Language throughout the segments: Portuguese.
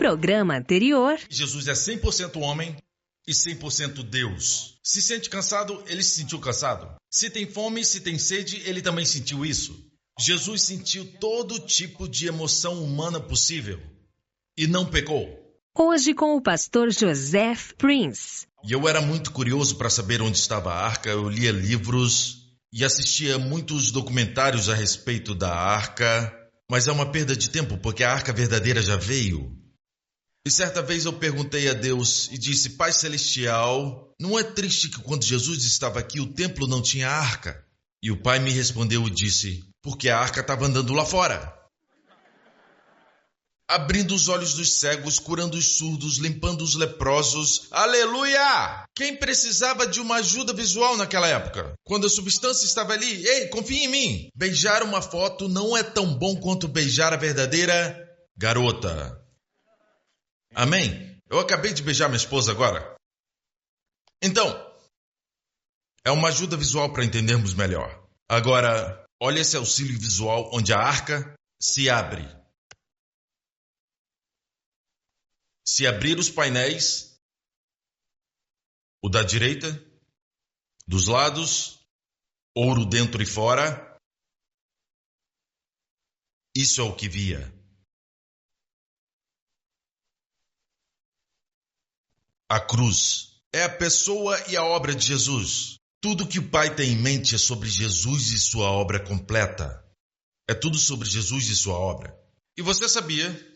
programa anterior... Jesus é 100% homem e 100% Deus. Se sente cansado, ele se sentiu cansado. Se tem fome, se tem sede, ele também sentiu isso. Jesus sentiu todo tipo de emoção humana possível e não pecou. Hoje com o pastor Joseph Prince. E eu era muito curioso para saber onde estava a arca. Eu lia livros e assistia muitos documentários a respeito da arca, mas é uma perda de tempo porque a arca verdadeira já veio. E certa vez eu perguntei a Deus e disse: Pai Celestial, não é triste que quando Jesus estava aqui o templo não tinha arca? E o Pai me respondeu e disse: porque a arca estava andando lá fora. Abrindo os olhos dos cegos, curando os surdos, limpando os leprosos. Aleluia! Quem precisava de uma ajuda visual naquela época? Quando a substância estava ali, ei, confia em mim. Beijar uma foto não é tão bom quanto beijar a verdadeira garota. Amém? Eu acabei de beijar minha esposa agora. Então, é uma ajuda visual para entendermos melhor. Agora, olha esse auxílio visual onde a arca se abre. Se abrir os painéis, o da direita, dos lados, ouro dentro e fora, isso é o que via. A cruz é a pessoa e a obra de Jesus. Tudo que o Pai tem em mente é sobre Jesus e sua obra completa. É tudo sobre Jesus e sua obra. E você sabia?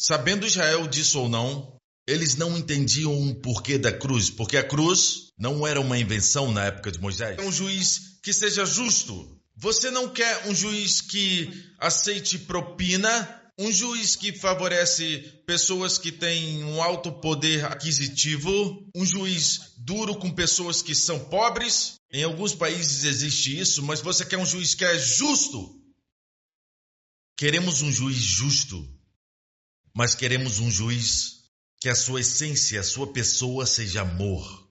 Sabendo Israel disso ou não, eles não entendiam o porquê da cruz, porque a cruz não era uma invenção na época de Moisés. É um juiz que seja justo. Você não quer um juiz que aceite propina, um juiz que favorece pessoas que têm um alto poder aquisitivo, um juiz duro com pessoas que são pobres. Em alguns países existe isso, mas você quer um juiz que é justo. Queremos um juiz justo, mas queremos um juiz que a sua essência, a sua pessoa seja amor.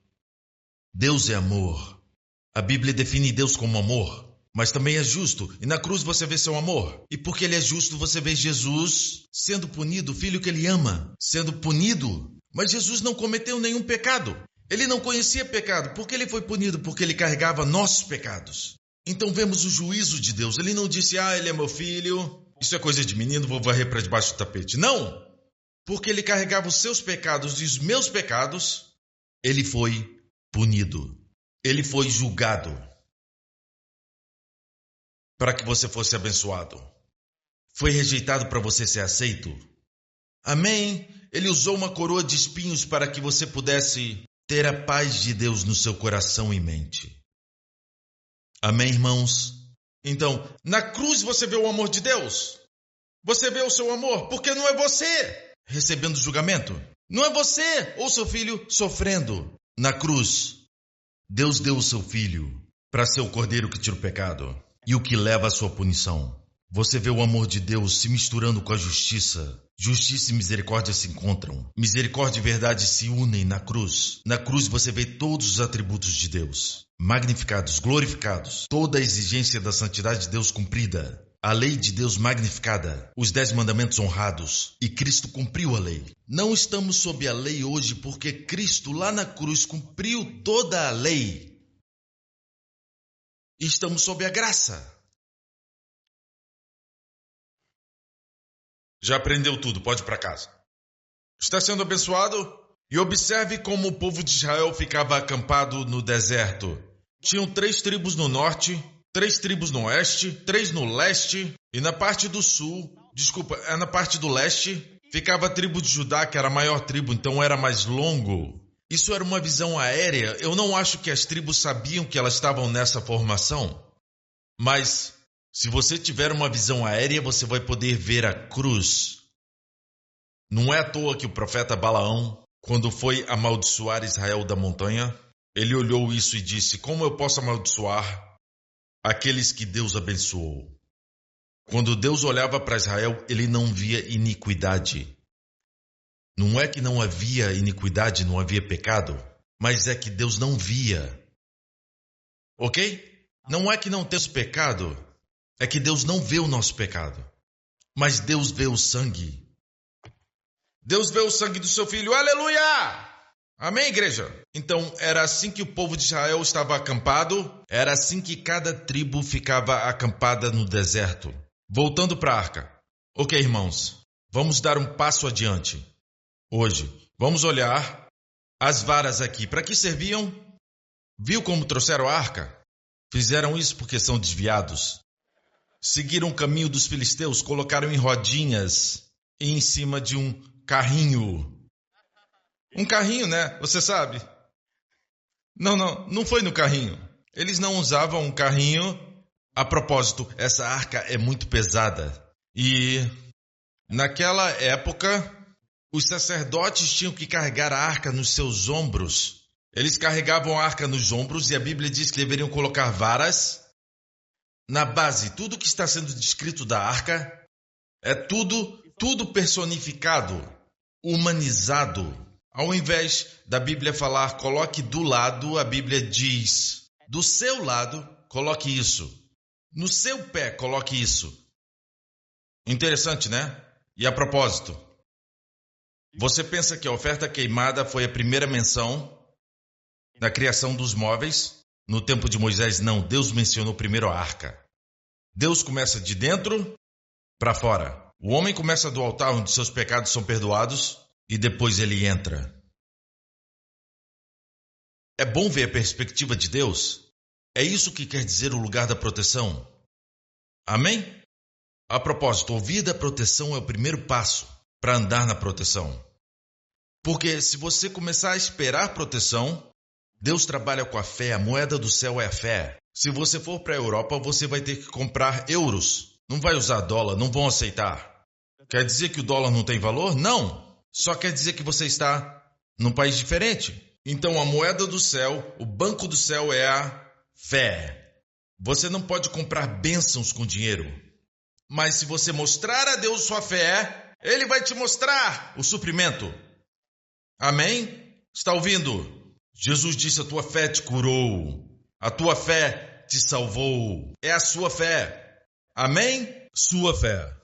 Deus é amor. A Bíblia define Deus como amor. Mas também é justo, e na cruz você vê seu amor. E porque ele é justo, você vê Jesus sendo punido, o filho que ele ama, sendo punido. Mas Jesus não cometeu nenhum pecado. Ele não conhecia pecado. Por que ele foi punido? Porque ele carregava nossos pecados. Então vemos o juízo de Deus. Ele não disse: ele é meu filho, isso é coisa de menino, vou varrer para debaixo do tapete. Não! Porque ele carregava os seus pecados e os meus pecados, ele foi punido. Ele foi julgado. Para que você fosse abençoado. Foi rejeitado para você ser aceito. Amém? Ele usou uma coroa de espinhos para que você pudesse ter a paz de Deus no seu coração e mente. Amém, irmãos? Então, na cruz você vê o amor de Deus. Você vê o seu amor, porque não é você recebendo julgamento. Não é você ou seu filho sofrendo. Na cruz, Deus deu o seu filho para ser o cordeiro que tira o pecado e o que leva à sua punição. Você vê o amor de Deus se misturando com a justiça. Justiça e misericórdia se encontram. Misericórdia e verdade se unem na cruz. Na cruz você vê todos os atributos de Deus, magnificados, glorificados. Toda a exigência da santidade de Deus cumprida. A lei de Deus magnificada. Os 10 mandamentos honrados. E Cristo cumpriu a lei. Não estamos sob a lei hoje porque Cristo lá na cruz cumpriu toda a lei. E estamos sob a graça. Já aprendeu tudo, pode ir para casa. Está sendo abençoado? E observe como o povo de Israel ficava acampado no deserto. Tinham 3 tribos no norte, 3 tribos no oeste, 3 no leste, e na parte do sul, na parte do leste, ficava a tribo de Judá, que era a maior tribo, então era mais longo. Isso era uma visão aérea. Eu não acho que as tribos sabiam que elas estavam nessa formação. Mas, se você tiver uma visão aérea, você vai poder ver a cruz. Não é à toa que o profeta Balaão, quando foi amaldiçoar Israel da montanha, ele olhou isso e disse: como eu posso amaldiçoar aqueles que Deus abençoou? Quando Deus olhava para Israel, ele não via iniquidade. Não é que não havia iniquidade, não havia pecado, mas é que Deus não via. Ok? Não é que não temos pecado, é que Deus não vê o nosso pecado. Mas Deus vê o sangue. Deus vê o sangue do seu filho. Aleluia! Amém, igreja? Então, era assim que o povo de Israel estava acampado. Era assim que cada tribo ficava acampada no deserto. Voltando para a arca. Ok, irmãos, vamos dar um passo adiante. Hoje, vamos olhar as varas aqui. Para que serviam? Viu como trouxeram a arca? Fizeram isso porque são desviados. Seguiram o caminho dos filisteus, colocaram em rodinhas e em cima de um carrinho. Um carrinho, né? Você sabe? Não foi no carrinho. Eles não usavam um carrinho. A propósito, essa arca é muito pesada. E naquela época, os sacerdotes tinham que carregar a arca nos seus ombros. Eles carregavam a arca nos ombros e a Bíblia diz que deveriam colocar varas na base. Tudo que está sendo descrito da arca é tudo personificado, humanizado. Ao invés da Bíblia falar, coloque do lado, a Bíblia diz, do seu lado, coloque isso. No seu pé, coloque isso. Interessante, né? E a propósito, você pensa que a oferta queimada foi a primeira menção na criação dos móveis? No tempo de Moisés, não. Deus mencionou primeiro a arca. Deus começa de dentro para fora. O homem começa do altar onde seus pecados são perdoados e depois ele entra. É bom ver a perspectiva de Deus? É isso que quer dizer o lugar da proteção. Amém? A propósito, ouvir da proteção é o primeiro passo para andar na proteção. Porque se você começar a esperar proteção, Deus trabalha com a fé, a moeda do céu é a fé. Se você for para a Europa, você vai ter que comprar euros. Não vai usar dólar, não vão aceitar. Quer dizer que o dólar não tem valor? Não. Só quer dizer que você está num país diferente. Então a moeda do céu, o banco do céu é a fé. Você não pode comprar bênçãos com dinheiro. Mas se você mostrar a Deus sua fé, Ele vai te mostrar o suprimento. Amém? Está ouvindo? Jesus disse, a tua fé te curou. A tua fé te salvou. É a sua fé. Amém? Sua fé.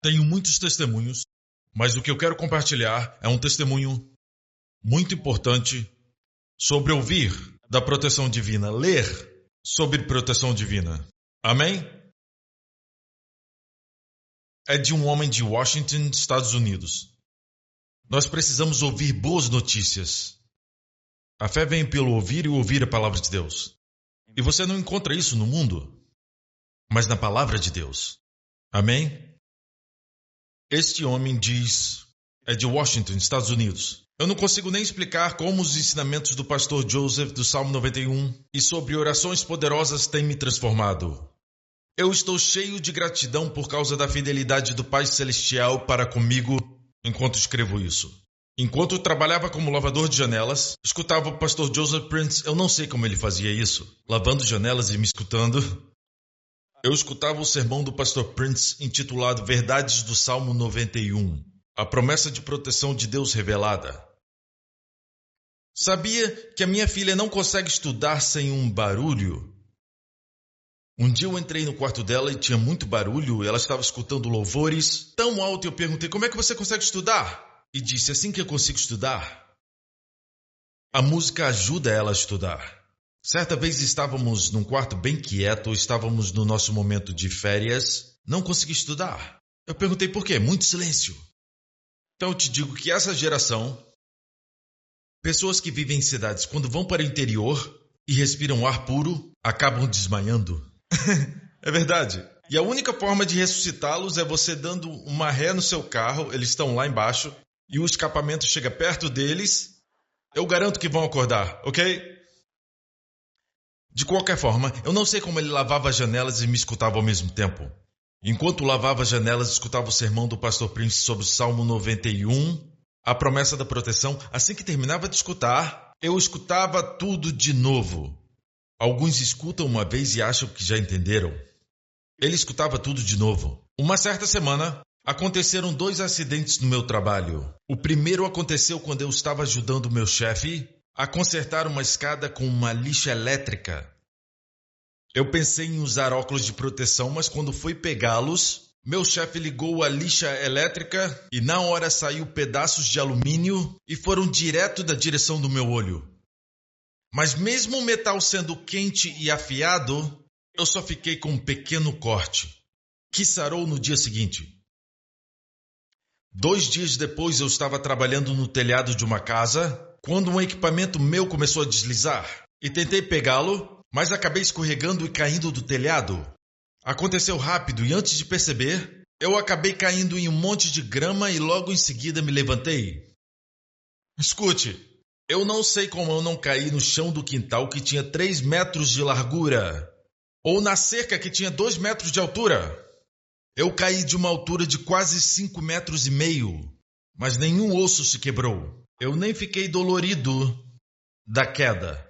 Tenho muitos testemunhos, mas o que eu quero compartilhar é um testemunho muito importante sobre ouvir da proteção divina, ler sobre proteção divina. Amém? É de um homem de Washington, Estados Unidos. Nós precisamos ouvir boas notícias. A fé vem pelo ouvir e ouvir a palavra de Deus. E você não encontra isso no mundo, mas na palavra de Deus. Amém? Este homem diz, é de Washington, Estados Unidos. Eu não consigo nem explicar como os ensinamentos do pastor Joseph do Salmo 91 e sobre orações poderosas têm me transformado. Eu estou cheio de gratidão por causa da fidelidade do Pai Celestial para comigo enquanto escrevo isso. Enquanto trabalhava como lavador de janelas, escutava o pastor Joseph Prince. Eu não sei como ele fazia isso, lavando janelas e me escutando. Eu escutava o sermão do pastor Prince intitulado Verdades do Salmo 91, a promessa de proteção de Deus revelada. Sabia que a minha filha não consegue estudar sem um barulho? Um dia eu entrei no quarto dela e tinha muito barulho, ela estava escutando louvores tão alto e eu perguntei, como é que você consegue estudar? E disse, assim que eu consigo estudar. A música ajuda ela a estudar. Certa vez estávamos num quarto bem quieto, estávamos no nosso momento de férias, não consegui estudar. Eu perguntei por quê? Muito silêncio. Então eu te digo que essa geração, pessoas que vivem em cidades, quando vão para o interior e respiram ar puro, acabam desmaiando. É verdade. E a única forma de ressuscitá-los é você dando uma ré no seu carro, eles estão lá embaixo, e o escapamento chega perto deles, eu garanto que vão acordar, ok? De qualquer forma, eu não sei como ele lavava as janelas e me escutava ao mesmo tempo. Enquanto lavava as janelas, escutava o sermão do pastor Prince sobre o Salmo 91, a promessa da proteção. Assim que terminava de escutar, eu escutava tudo de novo. Alguns escutam uma vez e acham que já entenderam. Ele escutava tudo de novo. Uma certa semana, aconteceram 2 acidentes no meu trabalho. O primeiro aconteceu quando eu estava ajudando o meu chefe a consertar uma escada com uma lixa elétrica. Eu pensei em usar óculos de proteção, mas quando fui pegá-los, meu chefe ligou a lixa elétrica e na hora saiu pedaços de alumínio e foram direto da direção do meu olho. Mas mesmo o metal sendo quente e afiado, eu só fiquei com um pequeno corte, que sarou no dia seguinte. 2 dias depois eu estava trabalhando no telhado de uma casa, quando um equipamento meu começou a deslizar. E tentei pegá-lo, mas acabei escorregando e caindo do telhado. Aconteceu rápido e antes de perceber, eu acabei caindo em um monte de grama e logo em seguida me levantei. Escute, eu não sei como eu não caí no chão do quintal que tinha 3 metros de largura, ou na cerca que tinha 2 metros de altura. Eu caí de uma altura de quase 5,5 metros, mas nenhum osso se quebrou. Eu nem fiquei dolorido da queda.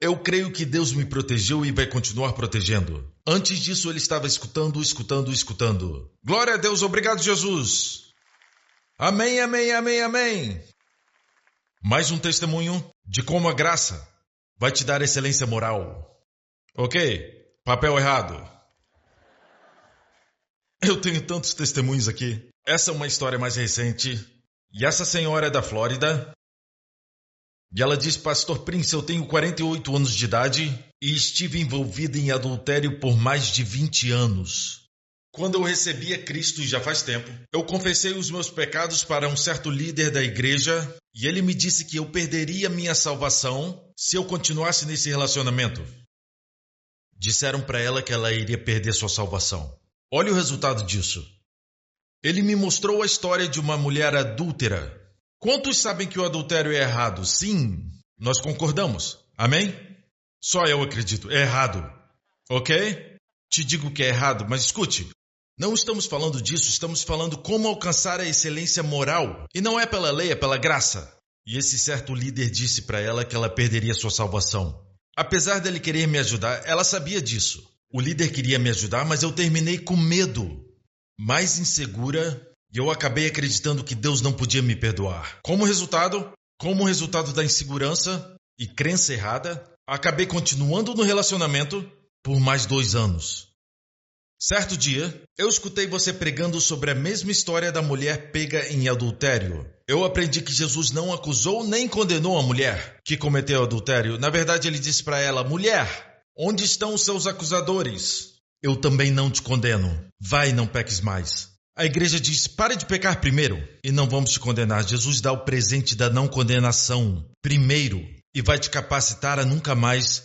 Eu creio que Deus me protegeu e vai continuar protegendo. Antes disso, ele estava escutando. Glória a Deus, obrigado, Jesus. Amém, amém, amém, amém. Mais um testemunho de como a graça vai te dar excelência moral. Ok, papel errado. Eu tenho tantos testemunhos aqui. Essa é uma história mais recente. E essa senhora é da Flórida. E ela diz, Pastor Prince, eu tenho 48 anos de idade e estive envolvida em adultério por mais de 20 anos. Quando eu recebi a Cristo, já faz tempo, eu confessei os meus pecados para um certo líder da igreja e ele me disse que eu perderia minha salvação se eu continuasse nesse relacionamento. Disseram para ela que ela iria perder sua salvação. Olha o resultado disso. Ele me mostrou a história de uma mulher adúltera. Quantos sabem que o adultério é errado? Sim, nós concordamos. Amém? Só eu acredito. É errado. Ok? Te digo que é errado, mas escute. Não estamos falando disso, estamos falando como alcançar a excelência moral. E não é pela lei, é pela graça. E esse certo líder disse para ela que ela perderia sua salvação. Apesar dele querer me ajudar, ela sabia disso. O líder queria me ajudar, mas eu terminei com medo. Mais insegura, e eu acabei acreditando que Deus não podia me perdoar. Como resultado da insegurança e crença errada, acabei continuando no relacionamento por mais 2 anos. Certo dia, eu escutei você pregando sobre a mesma história da mulher pega em adultério. Eu aprendi que Jesus não acusou nem condenou a mulher que cometeu adultério. Na verdade, ele disse para ela, mulher, onde estão os seus acusadores? Eu também não te condeno. Vai, não peques mais. A igreja diz, pare de pecar primeiro e não vamos te condenar. Jesus dá o presente da não condenação primeiro e vai te capacitar a nunca mais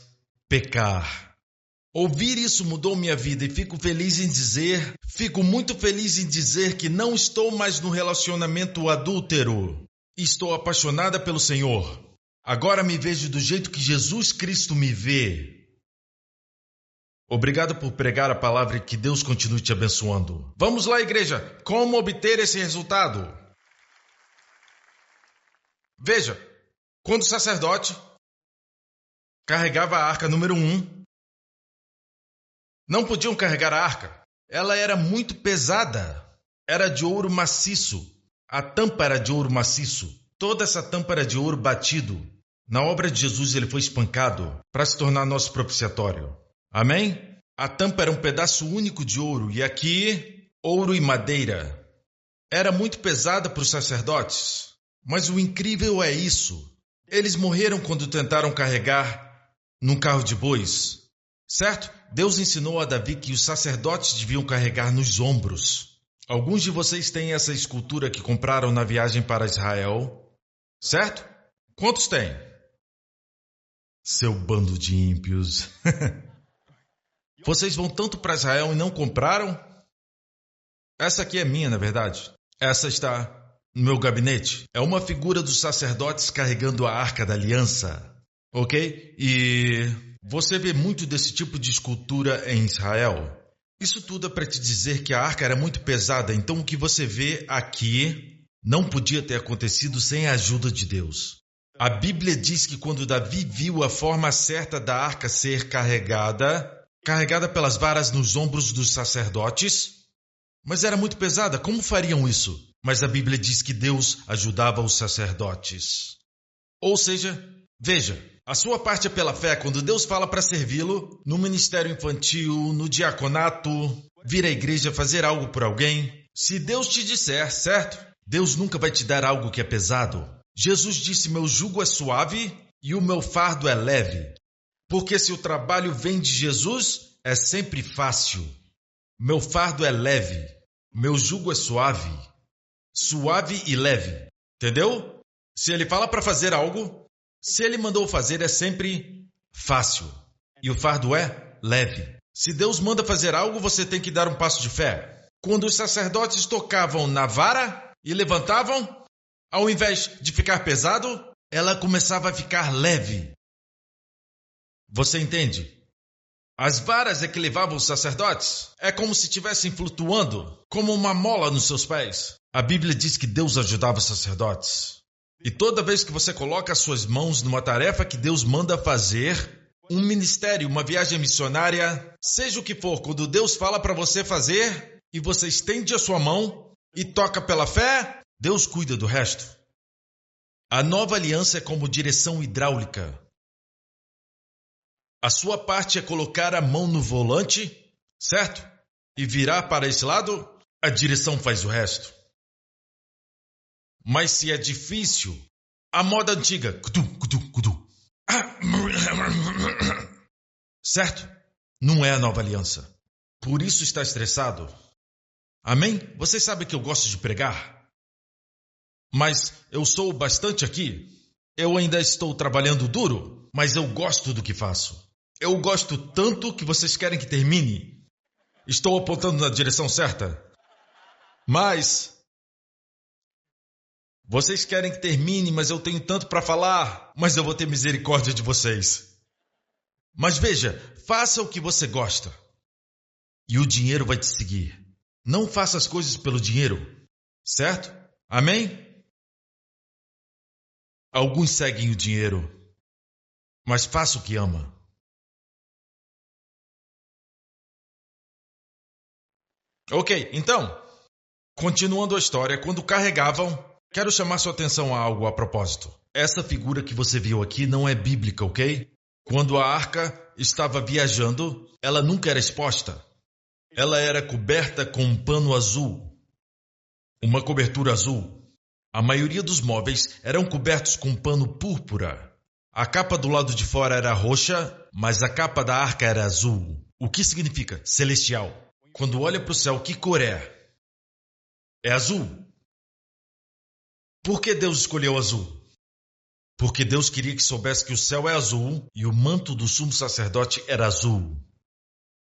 pecar. Ouvir isso mudou minha vida e fico muito feliz em dizer que não estou mais no relacionamento adúltero. Estou apaixonada pelo Senhor. Agora me vejo do jeito que Jesus Cristo me vê. Obrigado por pregar a palavra e que Deus continue te abençoando. Vamos lá, igreja. Como obter esse resultado? Veja, quando o sacerdote carregava a arca número 1, não podiam carregar a arca. Ela era muito pesada. Era de ouro maciço. A tampa era de ouro maciço. Toda essa tampa era de ouro batido. Na obra de Jesus, ele foi espancado para se tornar nosso propiciatório. Amém? A tampa era um pedaço único de ouro e aqui, ouro e madeira. Era muito pesada para os sacerdotes. Mas o incrível é isso. Eles morreram quando tentaram carregar num carro de bois. Certo? Deus ensinou a Davi que os sacerdotes deviam carregar nos ombros. Alguns de vocês têm essa escultura que compraram na viagem para Israel. Certo? Quantos têm? Seu bando de ímpios. Vocês vão tanto para Israel e não compraram? Essa aqui é minha, na verdade. Essa está no meu gabinete. É uma figura dos sacerdotes carregando a Arca da Aliança. Ok? E você vê muito desse tipo de escultura em Israel. Isso tudo é para te dizer que a arca era muito pesada, então o que você vê aqui não podia ter acontecido sem a ajuda de Deus. A Bíblia diz que quando Davi viu a forma certa da arca ser carregada pelas varas nos ombros dos sacerdotes, mas era muito pesada, como fariam isso? Mas a Bíblia diz que Deus ajudava os sacerdotes. Ou seja, veja, a sua parte é pela fé. Quando Deus fala para servi-lo, no ministério infantil, no diaconato, vir à igreja, fazer algo por alguém. Se Deus te disser, certo? Deus nunca vai te dar algo que é pesado. Jesus disse, meu jugo é suave e o meu fardo é leve. Porque se o trabalho vem de Jesus, é sempre fácil. Meu fardo é leve, meu jugo é suave. Suave e leve. Entendeu? Se ele fala para fazer algo, se ele mandou fazer, é sempre fácil. E o fardo é leve. Se Deus manda fazer algo, você tem que dar um passo de fé. Quando os sacerdotes tocavam na vara e levantavam, ao invés de ficar pesado, ela começava a ficar leve. Você entende? As varas é que levavam os sacerdotes. É como se estivessem flutuando, como uma mola nos seus pés. A Bíblia diz que Deus ajudava os sacerdotes. E toda vez que você coloca as suas mãos numa tarefa que Deus manda fazer, um ministério, uma viagem missionária, seja o que for, quando Deus fala para você fazer e você estende a sua mão e toca pela fé, Deus cuida do resto. A nova aliança é como direção hidráulica. A sua parte é colocar a mão no volante, certo? E virar para esse lado, a direção faz o resto. Mas se é difícil, a moda antiga, certo? Não é a nova aliança. Por isso está estressado. Amém? Vocês sabem que eu gosto de pregar. Mas eu sou bastante aqui. Eu ainda estou trabalhando duro, mas eu gosto do que faço. Eu gosto tanto que vocês querem que termine. Estou apontando na direção certa. Mas vocês querem que termine, mas eu tenho tanto para falar. Mas eu vou ter misericórdia de vocês. Mas veja, faça o que você gosta. E o dinheiro vai te seguir. Não faça as coisas pelo dinheiro. Certo? Amém? Alguns seguem o dinheiro. Mas faça o que ama. Ok, então, continuando a história, quando carregavam, quero chamar sua atenção a algo a propósito. Essa figura que você viu aqui não é bíblica, ok? Quando a arca estava viajando, ela nunca era exposta. Ela era coberta com um pano azul, uma cobertura azul. A maioria dos móveis eram cobertos com um pano púrpura. A capa do lado de fora era roxa, mas a capa da arca era azul. O que significa celestial? Quando olha para o céu, que cor é? É azul. Por que Deus escolheu azul? Porque Deus queria que soubesse que o céu é azul e o manto do sumo sacerdote era azul.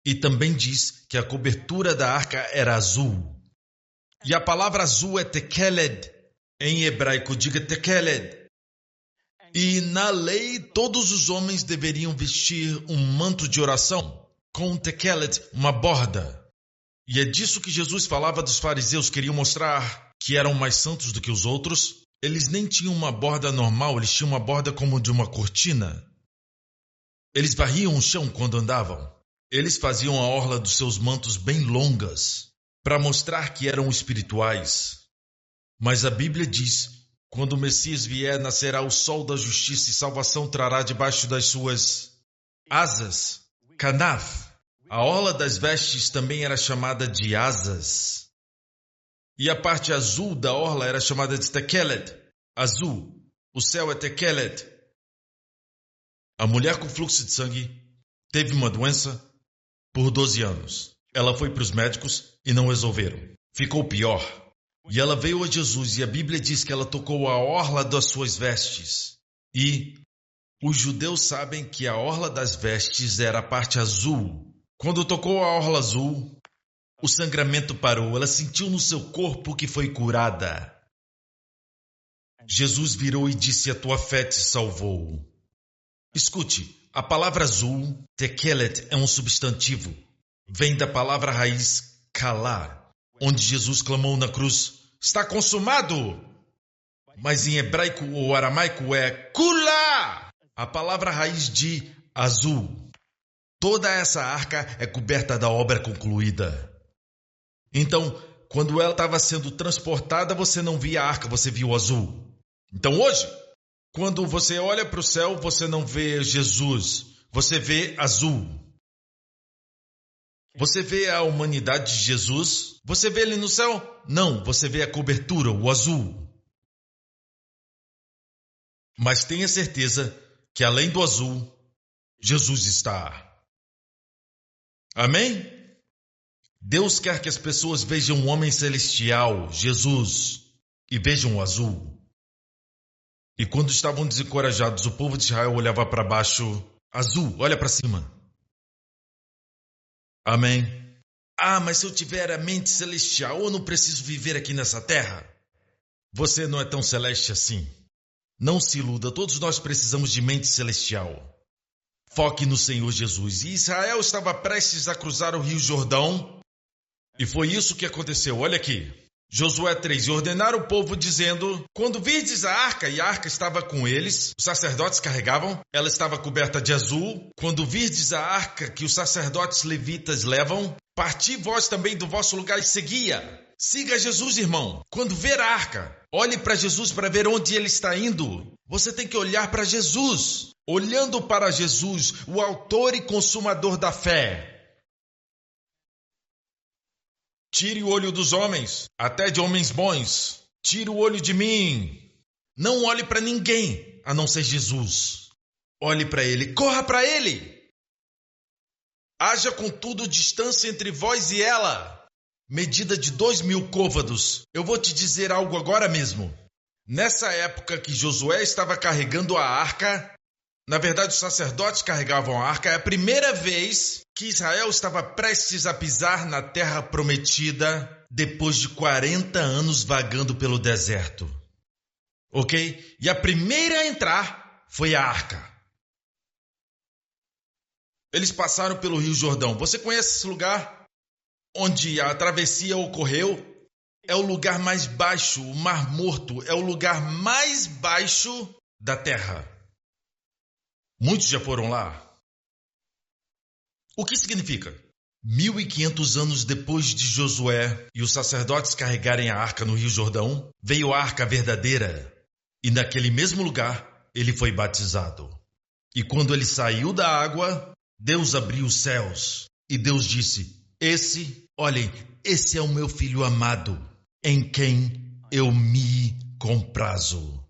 E também diz que a cobertura da arca era azul. E a palavra azul é tekeled. Em hebraico, diga tekeled. E na lei, todos os homens deveriam vestir um manto de oração com tekeled, uma borda. E é disso que Jesus falava dos fariseus, queriam mostrar que eram mais santos do que os outros. Eles nem tinham uma borda normal, eles tinham uma borda como de uma cortina. Eles varriam o chão quando andavam. Eles faziam a orla dos seus mantos bem longas, para mostrar que eram espirituais. Mas a Bíblia diz, quando o Messias vier, nascerá o sol da justiça e salvação trará debaixo das suas asas, canaf. A orla das vestes também era chamada de asas. E a parte azul da orla era chamada de tekeled, azul. O céu é tekeled. A mulher com fluxo de sangue teve uma doença por 12 anos. Ela foi para os médicos e não resolveram. Ficou pior. E ela veio a Jesus e a Bíblia diz que ela tocou a orla das suas vestes. E os judeus sabem que a orla das vestes era a parte azul. Quando tocou a orla azul, o sangramento parou. Ela sentiu no seu corpo que foi curada. Jesus virou e disse, a tua fé te salvou. Escute, a palavra azul, tekelet, é um substantivo. Vem da palavra raiz kalá, onde Jesus clamou na cruz, está consumado! Mas em hebraico ou aramaico é kula, a palavra raiz de azul. Toda essa arca é coberta da obra concluída. Então, quando ela estava sendo transportada, você não via a arca, você viu o azul. Então hoje, quando você olha para o céu, você não vê Jesus, você vê azul. Você vê a humanidade de Jesus? Você vê ele no céu? Não, você vê a cobertura, o azul. Mas tenha certeza que além do azul, Jesus está. Amém? Deus quer que as pessoas vejam um homem celestial, Jesus, e vejam o azul. E quando estavam desencorajados, o povo de Israel olhava para baixo, azul, olha para cima. Amém? Mas se eu tiver a mente celestial, eu não preciso viver aqui nessa terra. Você não é tão celeste assim. Não se iluda, todos nós precisamos de mente celestial. Foque no Senhor Jesus. E Israel estava prestes a cruzar o Rio Jordão. E foi isso que aconteceu. Olha aqui. Josué 3. E ordenaram o povo dizendo, quando virdes a arca, e a arca estava com eles, os sacerdotes carregavam, ela estava coberta de azul. Quando virdes a arca que os sacerdotes levitas levam, parti vós também do vosso lugar e seguia. Siga Jesus, irmão. Quando ver a arca, olhe para Jesus para ver onde ele está indo. Você tem que olhar para Jesus. Olhando para Jesus, o autor e consumador da fé. Tire o olho dos homens, até de homens bons. Tire o olho de mim. Não olhe para ninguém, a não ser Jesus. Olhe para ele, corra para ele. Haja contudo distância entre vós e ela. Medida de 2.000 côvados. Eu vou te dizer algo agora mesmo. Nessa época que Josué estava carregando a arca, na verdade os sacerdotes carregavam a arca, é a primeira vez que Israel estava prestes a pisar na terra prometida depois de 40 anos vagando pelo deserto. Ok? E a primeira a entrar foi a arca. Eles passaram pelo Rio Jordão. Você conhece esse lugar? Onde a travessia ocorreu? É o lugar mais baixo, o Mar Morto. É o lugar mais baixo da terra. Muitos já foram lá. O que significa? 1.500 anos depois de Josué e os sacerdotes carregarem a arca no Rio Jordão, veio a arca verdadeira. E naquele mesmo lugar, ele foi batizado. E quando ele saiu da água, Deus abriu os céus. E Deus disse, olhem, esse é o meu filho amado, em quem eu me comprazo.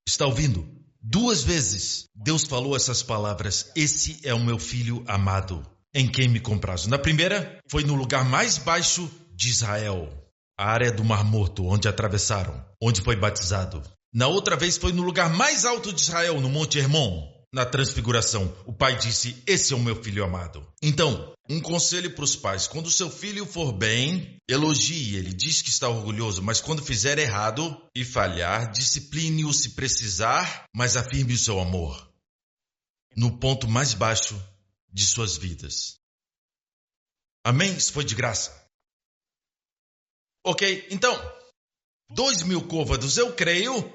Está ouvindo? 2 vezes Deus falou essas palavras, esse é o meu filho amado, em quem me comprazo. Na primeira, foi no lugar mais baixo de Israel, a área do Mar Morto, onde atravessaram, onde foi batizado. Na outra vez foi no lugar mais alto de Israel, no Monte Hermon, na Transfiguração. O pai disse, esse é o meu filho amado. Então, um conselho para os pais, quando seu filho for bem, elogie ele, diz que está orgulhoso, mas quando fizer errado e falhar, discipline-o se precisar, mas afirme o seu amor no ponto mais baixo de suas vidas. Amém? Isso foi de graça. Ok, então, 2.000 côvados, eu creio.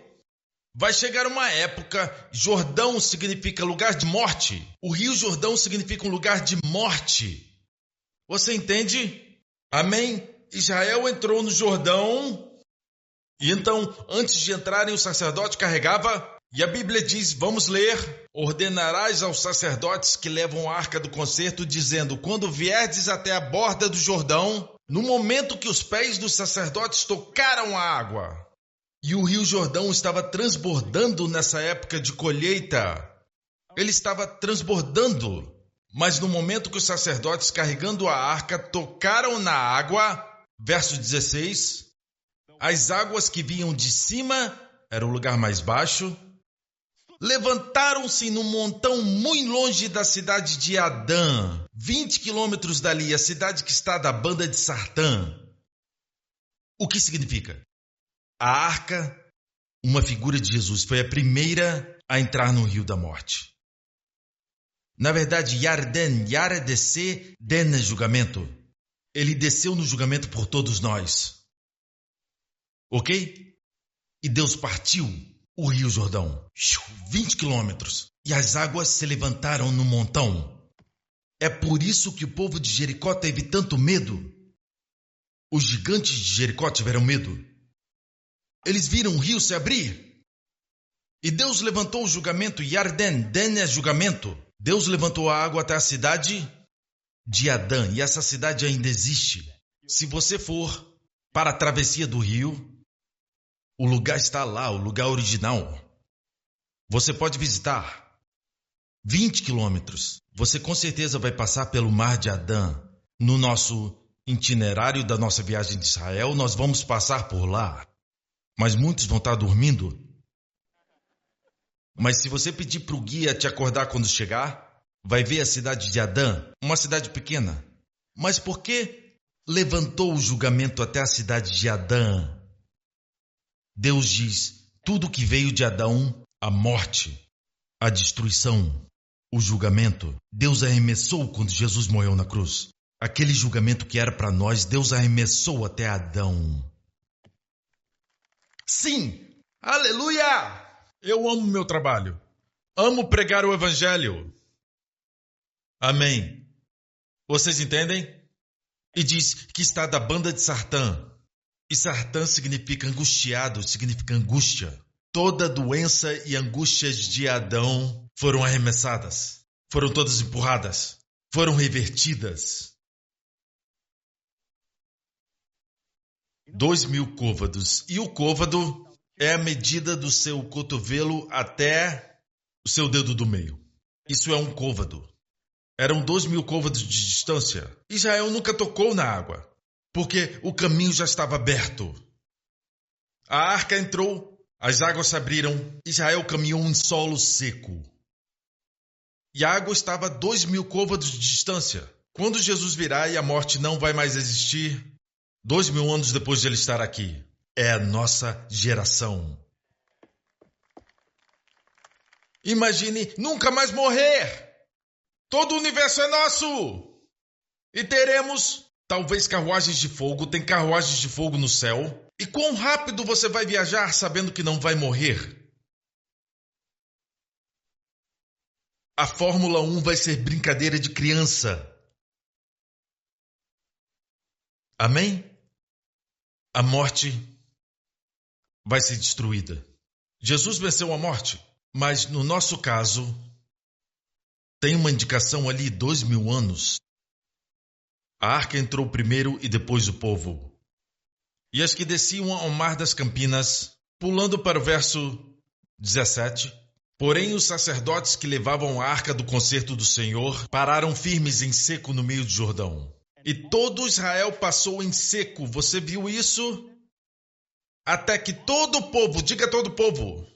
Vai chegar uma época, Jordão significa lugar de morte. O Rio Jordão significa um lugar de morte. Você entende? Amém? Israel entrou no Jordão. E então, antes de entrarem, o sacerdote carregava. E a Bíblia diz, vamos ler. Ordenarás aos sacerdotes que levam a arca do concerto, dizendo, quando vierdes até a borda do Jordão, no momento que os pés dos sacerdotes tocaram a água. E o Rio Jordão estava transbordando nessa época de colheita. Ele estava transbordando. Mas no momento que os sacerdotes carregando a arca tocaram na água, verso 16, as águas que vinham de cima, era o lugar mais baixo, levantaram-se num montão muito longe da cidade de Adã, 20 quilômetros dali, a cidade que está da banda de Sartã. O que significa? A arca, uma figura de Jesus, foi a primeira a entrar no rio da morte. Na verdade, Yara descer, Den é julgamento. Ele desceu no julgamento por todos nós. Ok? E Deus partiu o Rio Jordão, 20 quilômetros, e as águas se levantaram no montão. É por isso que o povo de Jericó teve tanto medo. Os gigantes de Jericó tiveram medo. Eles viram o rio se abrir. E Deus levantou o julgamento, Yarden, Den é julgamento. Deus levantou a água até a cidade de Adã, e essa cidade ainda existe. Se você for para a travessia do rio, o lugar está lá, o lugar original. Você pode visitar 20 quilômetros. Você com certeza vai passar pelo mar de Adã. No nosso itinerário da nossa viagem de Israel, nós vamos passar por lá. Mas muitos vão estar dormindo. Mas se você pedir para o guia te acordar quando chegar, vai ver a cidade de Adã, uma cidade pequena. Mas por que levantou o julgamento até a cidade de Adã? Deus diz, tudo que veio de Adão, a morte, a destruição, o julgamento, Deus arremessou quando Jesus morreu na cruz. Aquele julgamento que era para nós, Deus arremessou até Adão. Sim, aleluia! Eu amo meu trabalho. Amo pregar o evangelho. Amém. Vocês entendem? E diz que está da banda de Sartã. E Sartã significa angustiado, significa angústia. Toda doença e angústias de Adão foram arremessadas. Foram todas empurradas. Foram revertidas. 2.000 côvados. E o côvado é a medida do seu cotovelo até o seu dedo do meio. Isso é um côvado. Eram 2.000 côvados de distância. Israel nunca tocou na água, porque o caminho já estava aberto. A arca entrou, as águas se abriram, Israel caminhou em solo seco. E a água estava a 2.000 côvados de distância. Quando Jesus virá e a morte não vai mais existir, 2.000 anos depois de ele estar aqui, é a nossa geração. Imagine nunca mais morrer! Todo o universo é nosso! E teremos, talvez, carruagens de fogo. Tem carruagens de fogo no céu. E quão rápido você vai viajar sabendo que não vai morrer? A Fórmula 1 vai ser brincadeira de criança. Amém? A morte vai ser destruída. Jesus venceu a morte, mas no nosso caso, tem uma indicação ali, 2.000 anos. A arca entrou primeiro e depois o povo. E as que desciam ao mar das Campinas, pulando para o verso 17, porém os sacerdotes que levavam a arca do concerto do Senhor pararam firmes em seco no meio do Jordão. E todo Israel passou em seco. Você viu isso? Até que todo o povo, diga todo o povo,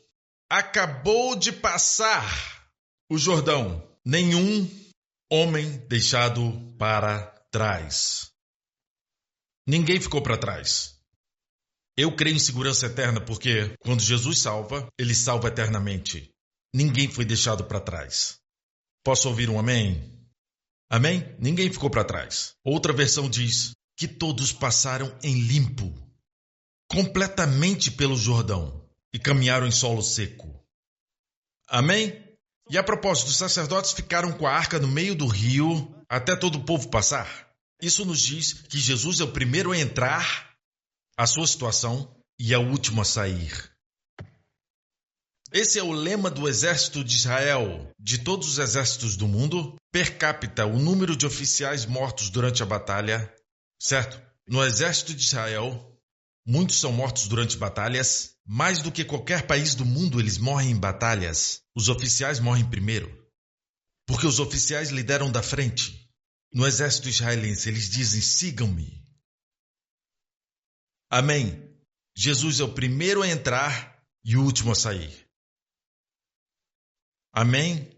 acabou de passar o Jordão. Nenhum homem deixado para trás. Ninguém ficou para trás. Eu creio em segurança eterna porque quando Jesus salva, ele salva eternamente. Ninguém foi deixado para trás. Posso ouvir um amém? Amém? Ninguém ficou para trás. Outra versão diz que todos passaram em limpo, completamente pelo Jordão e caminharam em solo seco. Amém? E a propósito, os sacerdotes ficaram com a arca no meio do rio até todo o povo passar. Isso nos diz que Jesus é o primeiro a entrar, a sua situação, e é o último a sair. Esse é o lema do exército de Israel, de todos os exércitos do mundo. Per capita, o número de oficiais mortos durante a batalha, certo? No exército de Israel, muitos são mortos durante batalhas. Mais do que qualquer país do mundo, eles morrem em batalhas. Os oficiais morrem primeiro, porque os oficiais lideram da frente. No exército israelense, eles dizem, sigam-me. Amém. Jesus é o primeiro a entrar e o último a sair. Amém.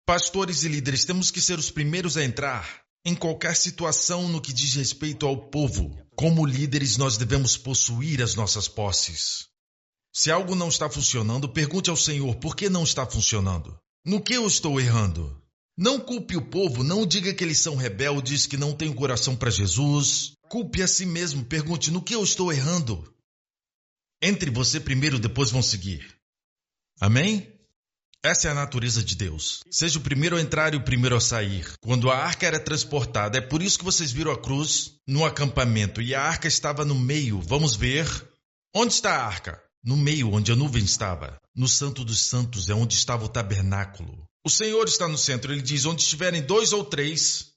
Pastores e líderes, temos que ser os primeiros a entrar em qualquer situação no que diz respeito ao povo. Como líderes, nós devemos possuir as nossas posses. Se algo não está funcionando, pergunte ao Senhor por que não está funcionando. No que eu estou errando? Não culpe o povo, não diga que eles são rebeldes, que não têm o coração para Jesus. Culpe a si mesmo, pergunte no que eu estou errando. Entre você primeiro, depois vão seguir. Amém? Essa é a natureza de Deus. Seja o primeiro a entrar e o primeiro a sair. Quando a arca era transportada, é por isso que vocês viram a cruz no acampamento. E a arca estava no meio. Vamos ver. Onde está a arca? No meio, onde a nuvem estava. No Santo dos Santos é onde estava o tabernáculo. O Senhor está no centro. Ele diz, onde estiverem 2 ou 3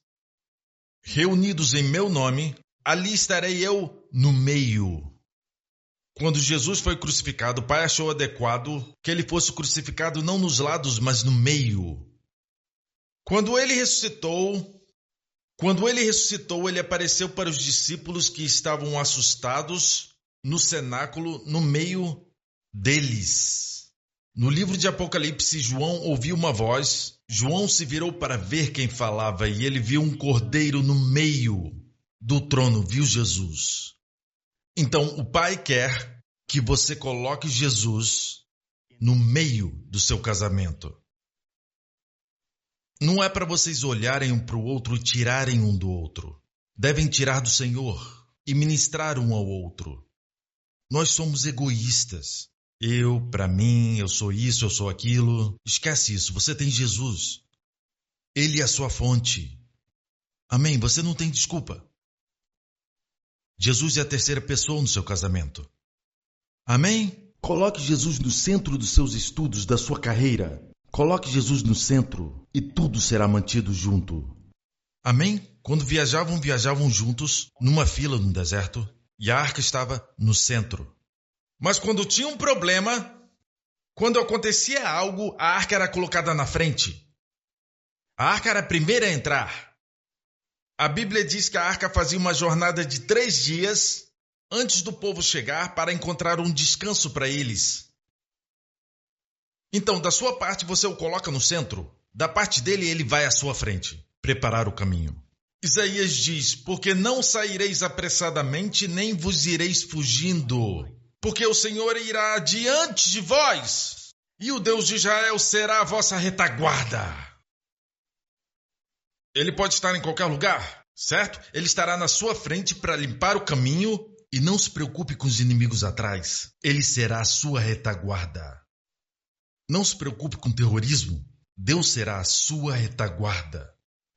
reunidos em meu nome, ali estarei eu no meio. Quando Jesus foi crucificado, o Pai achou adequado que ele fosse crucificado não nos lados, mas no meio. Quando ele ressuscitou, ele apareceu para os discípulos que estavam assustados no cenáculo, no meio deles. No livro de Apocalipse, João ouviu uma voz. João se virou para ver quem falava e ele viu um cordeiro no meio do trono, viu Jesus. Então, o Pai quer que você coloque Jesus no meio do seu casamento. Não é para vocês olharem um para o outro e tirarem um do outro. Devem tirar do Senhor e ministrar um ao outro. Nós somos egoístas. Eu, para mim, eu sou isso, eu sou aquilo. Esquece isso, você tem Jesus. Ele é a sua fonte. Amém? Você não tem desculpa. Jesus é a terceira pessoa no seu casamento. Amém? Coloque Jesus no centro dos seus estudos, da sua carreira. Coloque Jesus no centro e tudo será mantido junto. Amém? Quando viajavam juntos, numa fila no deserto, e a arca estava no centro. Mas quando tinha um problema, quando acontecia algo, a arca era colocada na frente. A arca era a primeira a entrar. A Bíblia diz que a arca fazia uma jornada de 3 dias antes do povo chegar para encontrar um descanso para eles. Então, da sua parte, você o coloca no centro. Da parte dele, ele vai à sua frente, preparar o caminho. Isaías diz, porque não saireis apressadamente, nem vos ireis fugindo, porque o Senhor irá adiante de vós, e o Deus de Israel será a vossa retaguarda. Ele pode estar em qualquer lugar, certo? Ele estará na sua frente para limpar o caminho, e não se preocupe com os inimigos atrás. Ele será a sua retaguarda. Não se preocupe com terrorismo. Deus será a sua retaguarda.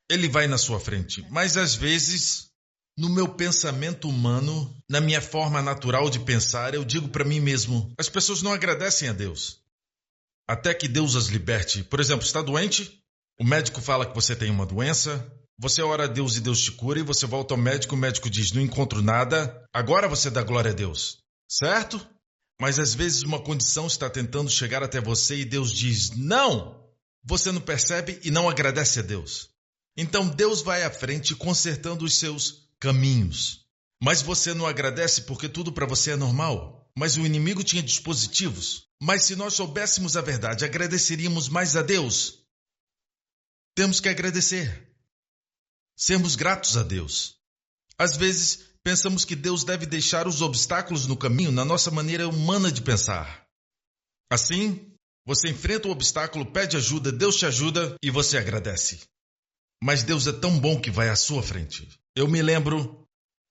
Ele vai na sua frente. Mas às vezes, no meu pensamento humano, na minha forma natural de pensar, eu digo para mim mesmo, as pessoas não agradecem a Deus. Até que Deus as liberte. Por exemplo, está doente? O médico fala que você tem uma doença. Você ora a Deus e Deus te cura. E você volta ao médico, o médico diz, não encontro nada. Agora você dá glória a Deus. Certo? Mas às vezes uma condição está tentando chegar até você e Deus diz, não! Você não percebe e não agradece a Deus. Então Deus vai à frente consertando os seus caminhos. Mas você não agradece porque tudo para você é normal. Mas o inimigo tinha dispositivos. Mas se nós soubéssemos a verdade, agradeceríamos mais a Deus. Temos que agradecer. Sermos gratos a Deus. Às vezes, pensamos que Deus deve deixar os obstáculos no caminho na nossa maneira humana de pensar. Assim, você enfrenta o obstáculo, pede ajuda, Deus te ajuda e você agradece. Mas Deus é tão bom que vai à sua frente. Eu me lembro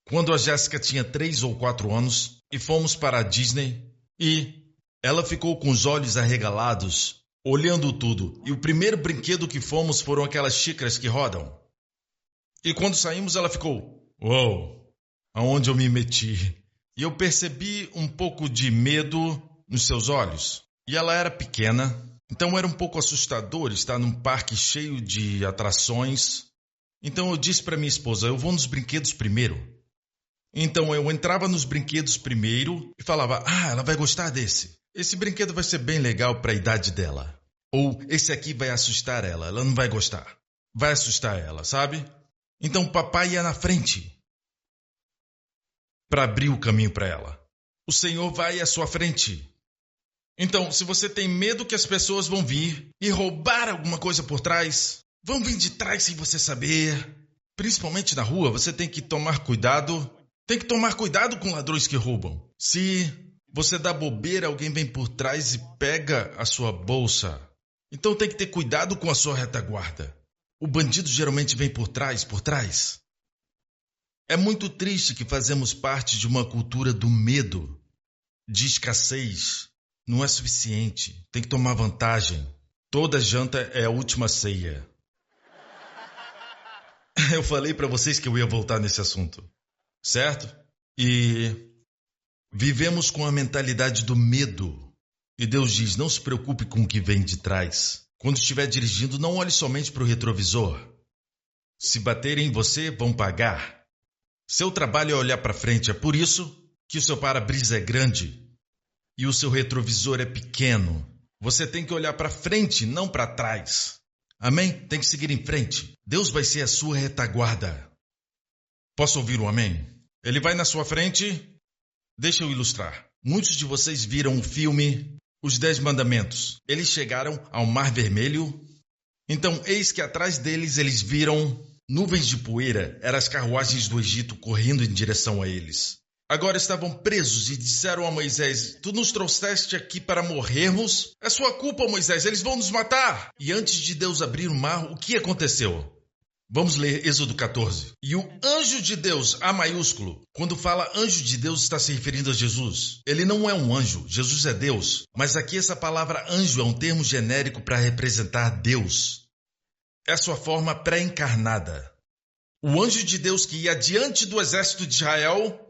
quando a Jéssica tinha 3 ou 4 anos e fomos para a Disney e ela ficou com os olhos arregalados, olhando tudo. E o primeiro brinquedo que fomos foram aquelas xícaras que rodam. E quando saímos ela ficou, uou! Aonde eu me meti. E eu percebi um pouco de medo nos seus olhos. E ela era pequena, então era um pouco assustador estar num parque cheio de atrações. Então eu disse para minha esposa, eu vou nos brinquedos primeiro. Então eu entrava nos brinquedos primeiro e falava, ela vai gostar desse. Esse brinquedo vai ser bem legal para a idade dela. Ou esse aqui vai assustar ela, ela não vai gostar. Vai assustar ela, sabe? Então o papai ia na frente para abrir o caminho para ela. O Senhor vai à sua frente. Então, se você tem medo que as pessoas vão vir e roubar alguma coisa por trás, vão vir de trás sem você saber. Principalmente na rua, você tem que tomar cuidado. Tem que tomar cuidado com ladrões que roubam. Se você dá bobeira, alguém vem por trás e pega a sua bolsa. Então tem que ter cuidado com a sua retaguarda. O bandido geralmente vem por trás. É muito triste que fazemos parte de uma cultura do medo, de escassez. Não é suficiente. Tem que tomar vantagem. Toda janta é a última ceia. Eu falei para vocês que eu ia voltar nesse assunto, certo? E vivemos com a mentalidade do medo. E Deus diz, não se preocupe com o que vem de trás. Quando estiver dirigindo, não olhe somente para o retrovisor. Se baterem em você, vão pagar. Seu trabalho é olhar para frente, é por isso que o seu para-brisa é grande e o seu retrovisor é pequeno. Você tem que olhar para frente, não para trás. Amém? Tem que seguir em frente. Deus vai ser a sua retaguarda. Posso ouvir um amém? Ele vai na sua frente. Deixa eu ilustrar. Muitos de vocês viram o filme Os 10 Mandamentos. Eles chegaram ao Mar Vermelho. Então, eis que atrás deles eles viram nuvens de poeira. Eram as carruagens do Egito correndo em direção a eles. Agora estavam presos e disseram a Moisés: tu nos trouxeste aqui para morrermos? É sua culpa, Moisés, eles vão nos matar. E antes de Deus abrir o mar, o que aconteceu? Vamos ler Êxodo 14. E o anjo de Deus, A maiúsculo, quando fala anjo de Deus, está se referindo a Jesus. Ele não é um anjo, Jesus é Deus. Mas aqui essa palavra anjo é um termo genérico para representar Deus. É sua forma pré-encarnada. O anjo de Deus que ia diante do exército de Israel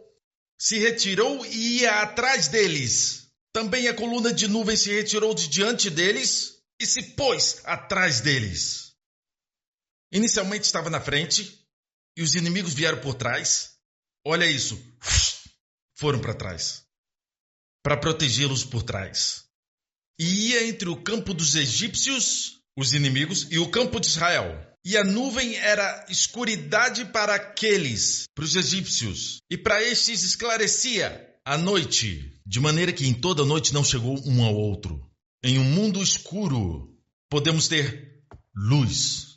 se retirou e ia atrás deles. Também a coluna de nuvem se retirou de diante deles e se pôs atrás deles. Inicialmente estava na frente e os inimigos vieram por trás. Olha isso. Foram para trás. Para protegê-los por trás. E ia entre o campo dos egípcios, os inimigos, e o campo de Israel. E a nuvem era escuridade para aqueles, para os egípcios. E para estes esclarecia a noite, de maneira que em toda a noite não chegou um ao outro. Em um mundo escuro, podemos ter luz.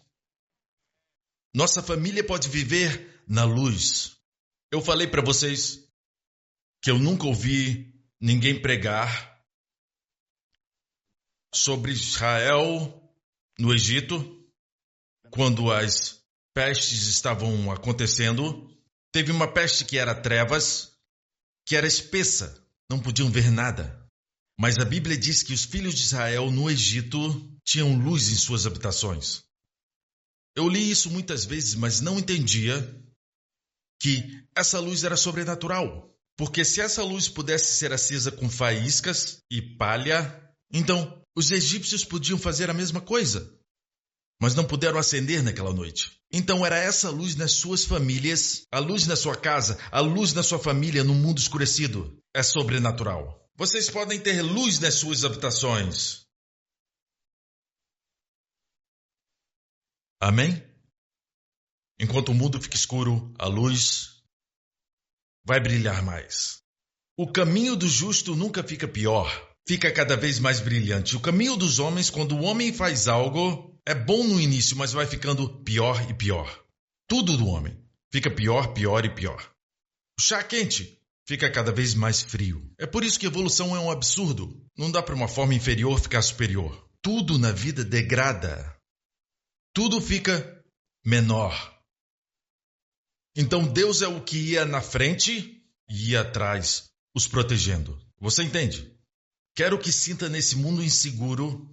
Nossa família pode viver na luz. Eu falei para vocês que eu nunca ouvi ninguém pregar sobre Israel no Egito, quando as pestes estavam acontecendo. Teve uma peste que era trevas, que era espessa, não podiam ver nada. Mas a Bíblia diz que os filhos de Israel no Egito tinham luz em suas habitações. Eu li isso muitas vezes, mas não entendia que essa luz era sobrenatural. Porque se essa luz pudesse ser acesa com faíscas e palha, então os egípcios podiam fazer a mesma coisa. Mas não puderam acender naquela noite. Então era essa luz nas suas famílias, a luz na sua casa, a luz na sua família no mundo escurecido. É sobrenatural. Vocês podem ter luz nas suas habitações. Amém? Enquanto o mundo fica escuro, a luz vai brilhar mais. O caminho do justo nunca fica pior, fica cada vez mais brilhante. O caminho dos homens, quando o homem faz algo, é bom no início, mas vai ficando pior e pior. Tudo do homem fica pior, pior e pior. O chá quente fica cada vez mais frio. É por isso que evolução é um absurdo. Não dá para uma forma inferior ficar superior. Tudo na vida degrada. Tudo fica menor. Então Deus é o que ia na frente e ia atrás, os protegendo. Você entende? Quero que sinta nesse mundo inseguro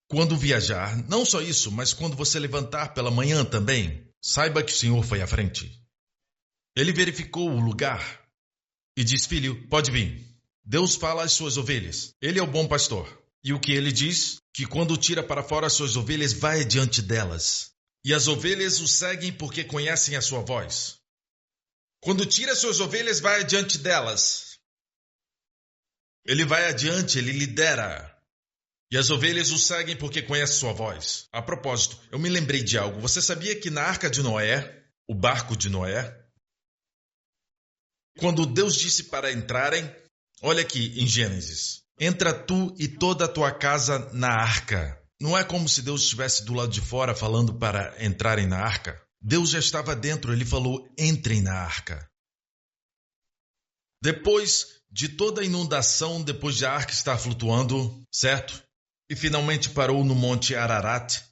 quando viajar. Não só isso, mas quando você levantar pela manhã também. Saiba que o Senhor foi à frente. Ele verificou o lugar e diz: filho, pode vir. Deus fala às suas ovelhas. Ele é o bom pastor. E o que ele diz? Que quando tira para fora as suas ovelhas, vai adiante delas. E as ovelhas o seguem porque conhecem a sua voz. Quando tira as suas ovelhas, vai adiante delas. Ele vai adiante, ele lidera. E as ovelhas o seguem porque conhecem sua voz. A propósito, eu me lembrei de algo. Você sabia que na arca de Noé, o barco de Noé, quando Deus disse para entrarem, olha aqui em Gênesis: entra tu e toda a tua casa na arca. Não é como se Deus estivesse do lado de fora falando para entrarem na arca. Deus já estava dentro, ele falou: entrem na arca. Depois de toda a inundação, depois de a arca estar flutuando, certo? E finalmente parou no Monte Ararat.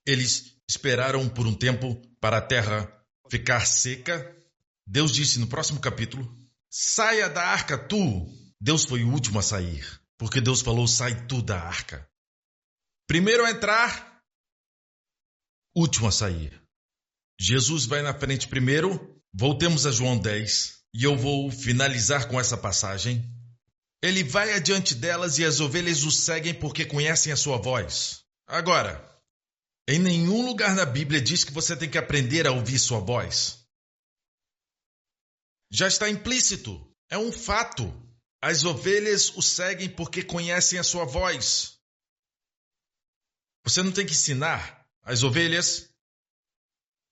Eles esperaram por um tempo para a terra ficar seca. Deus disse no próximo capítulo: saia da arca tu. Deus foi o último a sair, porque Deus falou: sai tu da arca. Primeiro a entrar, último a sair. Jesus vai na frente primeiro. Voltemos a João 10, e eu vou finalizar com essa passagem. Ele vai adiante delas e as ovelhas o seguem porque conhecem a sua voz. Agora, Em nenhum lugar na Bíblia diz que você tem que aprender a ouvir sua voz. Já está implícito. É um fato. As ovelhas o seguem porque conhecem a sua voz. Você não tem que ensinar as ovelhas,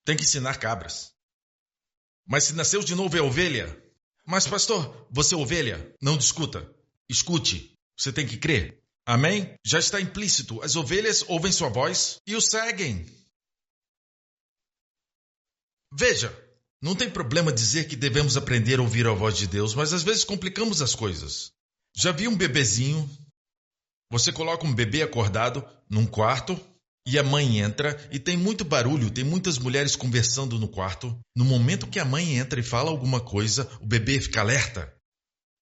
tem que ensinar cabras. Mas se nasceu de novo é ovelha. Mas pastor, você é ovelha? Não discuta. Escute. Você tem que crer. Amém? Já está implícito. As ovelhas ouvem sua voz e o seguem. Veja, não tem problema dizer que devemos aprender a ouvir a voz de Deus, mas às vezes complicamos as coisas. Já viu um bebezinho? Você coloca um bebê acordado num quarto e a mãe entra e tem muito barulho, tem muitas mulheres conversando no quarto. No momento que a mãe entra e fala alguma coisa, o bebê fica alerta.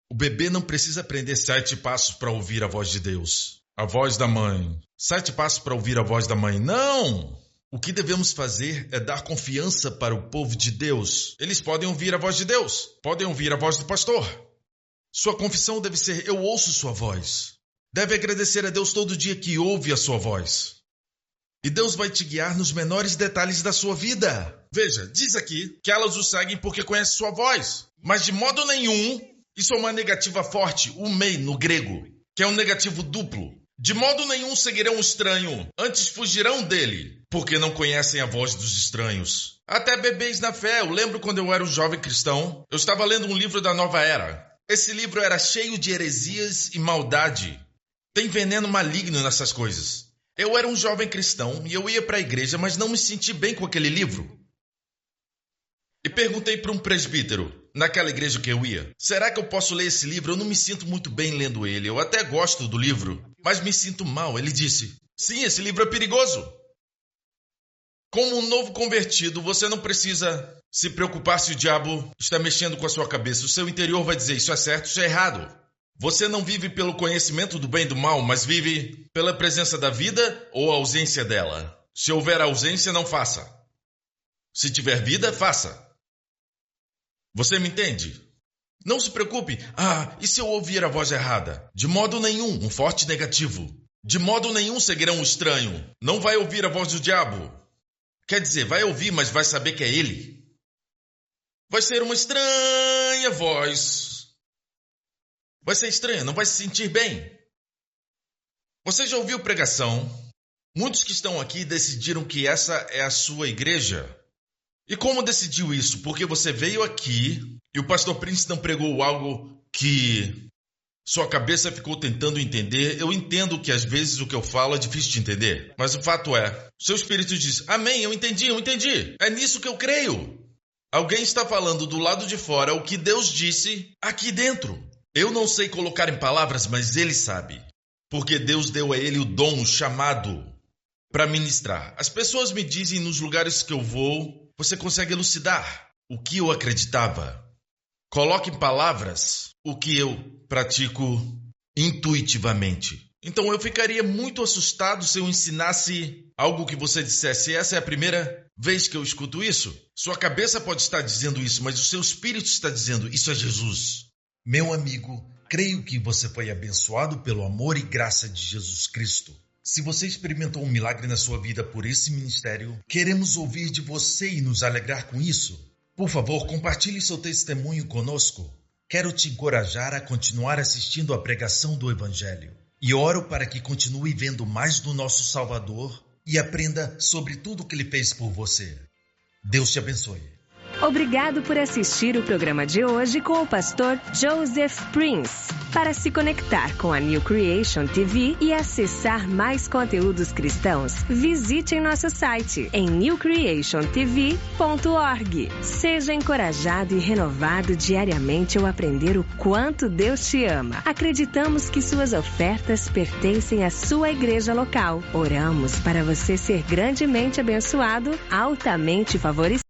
O bebê não precisa aprender 7 passos para ouvir a voz de Deus. A voz da mãe. 7 passos para ouvir a voz da mãe. Não! O que devemos fazer é dar confiança para o povo de Deus. Eles podem ouvir a voz de Deus. Podem ouvir a voz do pastor. Sua confissão deve ser: eu ouço sua voz. Deve agradecer a Deus todo dia que ouve a sua voz. E Deus vai te guiar nos menores detalhes da sua vida. Veja, diz aqui que elas o seguem porque conhecem sua voz. Mas de modo nenhum, isso é uma negativa forte, o mei no grego, que é um negativo duplo. De modo nenhum seguirão o estranho, antes fugirão dele, porque não conhecem a voz dos estranhos. Até bebês na fé, eu lembro quando eu era um jovem cristão, eu estava lendo um livro da Nova Era. Esse livro era cheio de heresias e maldade. Tem veneno maligno nessas coisas. Eu era um jovem cristão e eu ia para a igreja, mas não me senti bem com aquele livro. E perguntei para um presbítero, naquela igreja que eu ia: será que eu posso ler esse livro? Eu não me sinto muito bem lendo ele. Eu até gosto do livro, mas me sinto mal. Ele disse: sim, esse livro é perigoso. Como um novo convertido, você não precisa se preocupar se o diabo está mexendo com a sua cabeça. O seu interior vai dizer: isso é certo, isso é errado. Você não vive pelo conhecimento do bem e do mal, mas vive pela presença da vida ou a ausência dela. Se houver ausência, não faça. Se tiver vida, faça. Você me entende? Não se preocupe. E se eu ouvir a voz errada? De modo nenhum, um forte negativo. De modo nenhum seguirão o estranho. Não vai ouvir a voz do diabo. Quer dizer, vai ouvir, mas vai saber que é ele. Vai ser uma estranha voz. Vai ser estranha, não vai se sentir bem. Você já ouviu pregação? Muitos que estão aqui decidiram que essa é a sua igreja. E como decidiu isso? Porque você veio aqui e o pastor Prince não pregou algo que sua cabeça ficou tentando entender. Eu entendo que às vezes o que eu falo é difícil de entender, mas o fato é, seu espírito diz: amém, eu entendi. É nisso que eu creio. Alguém está falando do lado de fora o que Deus disse aqui dentro. Eu não sei colocar em palavras, mas ele sabe. Porque Deus deu a ele o dom, o chamado para ministrar. As pessoas me dizem nos lugares que eu vou: você consegue elucidar o que eu acreditava? Coloque em palavras o que eu pratico intuitivamente. Então eu ficaria muito assustado se eu ensinasse algo que você dissesse: essa é a primeira vez que eu escuto isso. Sua cabeça pode estar dizendo isso, mas o seu espírito está dizendo: isso é Jesus. Meu amigo, creio que você foi abençoado pelo amor e graça de Jesus Cristo. Se você experimentou um milagre na sua vida por esse ministério, queremos ouvir de você e nos alegrar com isso. Por favor, compartilhe seu testemunho conosco. Quero te encorajar a continuar assistindo à pregação do Evangelho. E oro para que continue vendo mais do nosso Salvador e aprenda sobre tudo o que Ele fez por você. Deus te abençoe. Obrigado por assistir o programa de hoje com o pastor Joseph Prince. Para se conectar com a New Creation TV e acessar mais conteúdos cristãos, visite nosso site em newcreationtv.org. Seja encorajado e renovado diariamente ao aprender o quanto Deus te ama. Acreditamos que suas ofertas pertencem à sua igreja local. Oramos para você ser grandemente abençoado, altamente favorecido